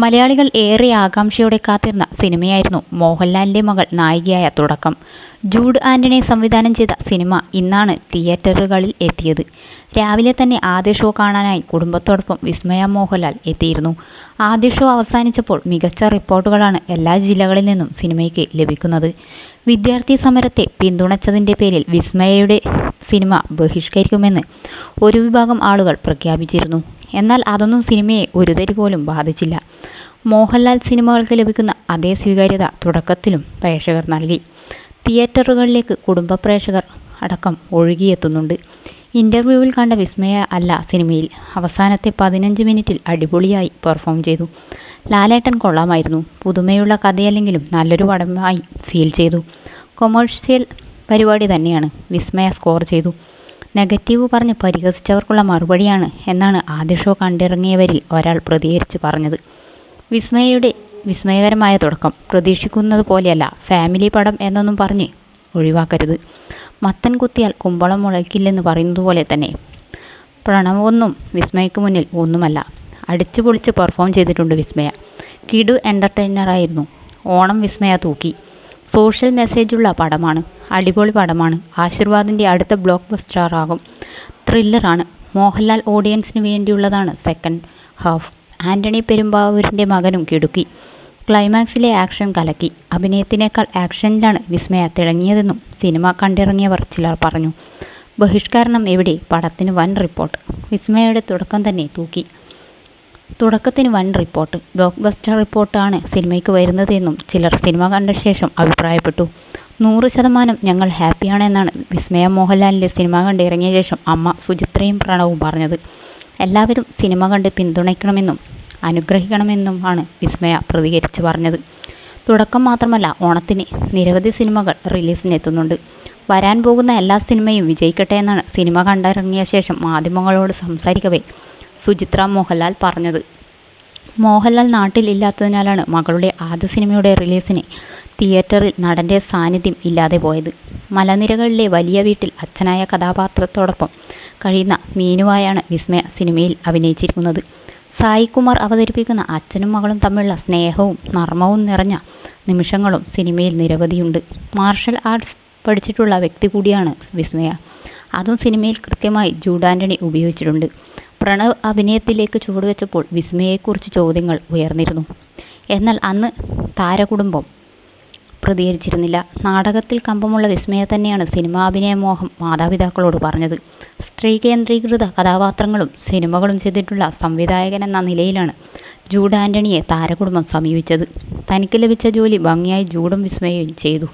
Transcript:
മലയാളികൾ ഏറെ ആകാംക്ഷയോടെ കാത്തിരുന്ന സിനിമയായിരുന്നു മോഹൻലാലിൻ്റെ മകൾ നായികയായ തുടക്കം. ജൂഡ് ആൻ്റണി സംവിധാനം ചെയ്ത സിനിമ ഇന്നാണ് തിയേറ്ററുകളിൽ എത്തിയത്. രാവിലെ തന്നെ ആദ്യ ഷോ കാണാനായി കുടുംബത്തോടൊപ്പം വിസ്മയ മോഹൻലാൽ എത്തിയിരുന്നു. ആദ്യ ഷോ അവസാനിച്ചപ്പോൾ മികച്ച റിപ്പോർട്ടുകളാണ് എല്ലാ ജില്ലകളിൽ നിന്നും സിനിമയ്ക്ക് ലഭിക്കുന്നത്. വിദ്യാർത്ഥി സമരത്തെ പിന്തുണച്ചതിൻ്റെ പേരിൽ വിസ്മയയുടെ സിനിമ ബഹിഷ്കരിക്കുമെന്ന് ഒരു വിഭാഗം ആളുകൾ പ്രഖ്യാപിച്ചിരുന്നു. എന്നാൽ അതൊന്നും സിനിമയെ ഒരു തരി പോലും ബാധിച്ചില്ല. മോഹൻലാൽ സിനിമകൾക്ക് ലഭിക്കുന്ന അതേ സ്വീകാര്യത തുടക്കത്തിലും പ്രേക്ഷകർ നൽകി. തിയേറ്ററുകളിലേക്ക് കുടുംബ പ്രേക്ഷകർ അടക്കം ഒഴുകിയെത്തുന്നുണ്ട്. ഇൻ്റർവ്യൂവിൽ കണ്ട വിസ്മയ അല്ല സിനിമയിൽ. അവസാനത്തെ 15 മിനിറ്റിൽ അടിപൊളിയായി പെർഫോം ചെയ്തു. ലാലേട്ടൻ കൊള്ളാമായിരുന്നു. പുതുമയുള്ള കഥയല്ലെങ്കിലും നല്ലൊരു പടമായി ഫീൽ ചെയ്തു. കൊമേഴ്ഷ്യൽ പരിപാടി തന്നെയാണ്. വിസ്മയ സ്കോർ ചെയ്തു. നെഗറ്റീവ് പറഞ്ഞ് പരിഹസിച്ചവർക്കുള്ള മറുപടിയാണ് എന്നാണ് ആദ്യ ഷോ കണ്ടിറങ്ങിയവരിൽ ഒരാൾ പ്രതികരിച്ച് പറഞ്ഞത്. വിസ്മയയുടെ വിസ്മയകരമായ തുടക്കം പ്രതീക്ഷിക്കുന്നത് പോലെയല്ല. ഫാമിലി പടം എന്നൊന്നും പറഞ്ഞ് ഒഴിവാക്കരുത്. മത്തൻ കുത്തിയാൽ കുമ്പളം മുളയ്ക്കില്ലെന്ന് പറയുന്നത് പോലെ തന്നെ പ്രണവമൊന്നും വിസ്മയക്ക് മുന്നിൽ ഒന്നുമല്ല. അടിച്ചു പൊളിച്ച് പെർഫോം ചെയ്തിട്ടുണ്ട് വിസ്മയ. കിടു എൻ്റർടൈനറായിരുന്നു. ഓണം വിസ്മയ തൂക്കി. സോഷ്യൽ മെസ്സേജുള്ള പടമാണ്. അടിപൊളി പടമാണ്. ആശീർവാദിൻ്റെ അടുത്ത ബ്ലോക്ക് ബസ്റ്റർ ആകും. ത്രില്ലറാണ്. മോഹൻലാൽ ഓഡിയൻസിന് വേണ്ടിയുള്ളതാണ് സെക്കൻഡ് ഹാഫ്. ആൻ്റണി പെരുമ്പാവൂരിൻ്റെ മകനും കിടുക്കി. ക്ലൈമാക്സിലെ ആക്ഷൻ കലക്കി. അഭിനയത്തിനേക്കാൾ ആക്ഷനിലാണ് വിസ്മയ തിളങ്ങിയതെന്നും സിനിമ കണ്ടിറങ്ങിയവർ ചിലർ പറഞ്ഞു. ബഹിഷ്കരണം എവിടെ? പടത്തിന് വൻ റിപ്പോർട്ട്. വിസ്മയയുടെ തുടക്കം തന്നെ തൂക്കി. തുടക്കത്തിന് വൻ റിപ്പോർട്ട്. ബ്ലോക്ക് ബസ്റ്റർ റിപ്പോർട്ടാണ് സിനിമയ്ക്ക് വരുന്നതെന്നും ചിലർ സിനിമ കണ്ട ശേഷം അഭിപ്രായപ്പെട്ടു. 100% ഞങ്ങൾ ഹാപ്പിയാണെന്നാണ് വിസ്മയ മോഹൻലാലിൻ്റെ സിനിമ കണ്ട് ഇറങ്ങിയ ശേഷം അമ്മ സുചിത്രയും പ്രണവും പറഞ്ഞത്. എല്ലാവരും സിനിമ കണ്ട് പിന്തുണയ്ക്കണമെന്നും അനുഗ്രഹിക്കണമെന്നുമാണ് വിസ്മയ പ്രതികരിച്ച് പറഞ്ഞത്. തുടക്കം മാത്രമല്ല, ഓണത്തിന് നിരവധി സിനിമകൾ റിലീസിനെത്തുന്നുണ്ട്. വരാൻ പോകുന്ന എല്ലാ സിനിമയും വിജയിക്കട്ടെ എന്നാണ് സിനിമ കണ്ടിറങ്ങിയ ശേഷം മാധ്യമങ്ങളോട് സംസാരിക്കവേ സുചിത്ര മോഹൻലാൽ പറഞ്ഞത്. മോഹൻലാൽ നാട്ടിൽ ഇല്ലാത്തതിനാലാണ് മകളുടെ ആദ്യ സിനിമയുടെ റിലീസിന് തിയേറ്ററിൽ നടൻ്റെ സാന്നിധ്യം ഇല്ലാതെ പോയത്. മലനിരകളിലെ വലിയ വീട്ടിൽ അച്ഛനായ കഥാപാത്രത്തോടൊപ്പം കഴിയുന്ന മീനുവായാണ് വിസ്മയ സിനിമയിൽ അഭിനയിച്ചിരിക്കുന്നത്. സായികുമാർ അവതരിപ്പിക്കുന്ന അച്ഛനും മകളും തമ്മിലുള്ള സ്നേഹവും നർമ്മവും നിറഞ്ഞ നിമിഷങ്ങളും സിനിമയിൽ നിരവധിയുണ്ട്. മാർഷൽ ആർട്സ് പഠിച്ചിട്ടുള്ള വ്യക്തി കൂടിയാണ് വിസ്മയ. അതും സിനിമയിൽ കൃത്യമായി ജൂഡ് ആൻ്റണി ഉപയോഗിച്ചിട്ടുണ്ട്. പ്രണവ് അഭിനയത്തിലേക്ക് ചുവടുവെച്ചപ്പോൾ വിസ്മയെക്കുറിച്ച് ചോദ്യങ്ങൾ ഉയർന്നിരുന്നു. എന്നാൽ അന്ന് താരകുടുംബം പ്രതികരിച്ചിരുന്നില്ല. നാടകത്തിൽ കമ്പമുള്ള വിസ്മയ തന്നെയാണ് സിനിമാഭിനയ മോഹം മാതാപിതാക്കളോട് പറഞ്ഞത്. സ്ത്രീ കേന്ദ്രീകൃത കഥാപാത്രങ്ങളും സിനിമകളും ചെയ്തിട്ടുള്ള സംവിധായകൻ എന്ന നിലയിലാണ് ജൂഡ് ആൻ്റണിയെ താരകുടുംബം സമീപിച്ചത്. തനിക്ക് ലഭിച്ച ജോലി ഭംഗിയായി ജൂഡും വിസ്മയയും ചെയ്തു.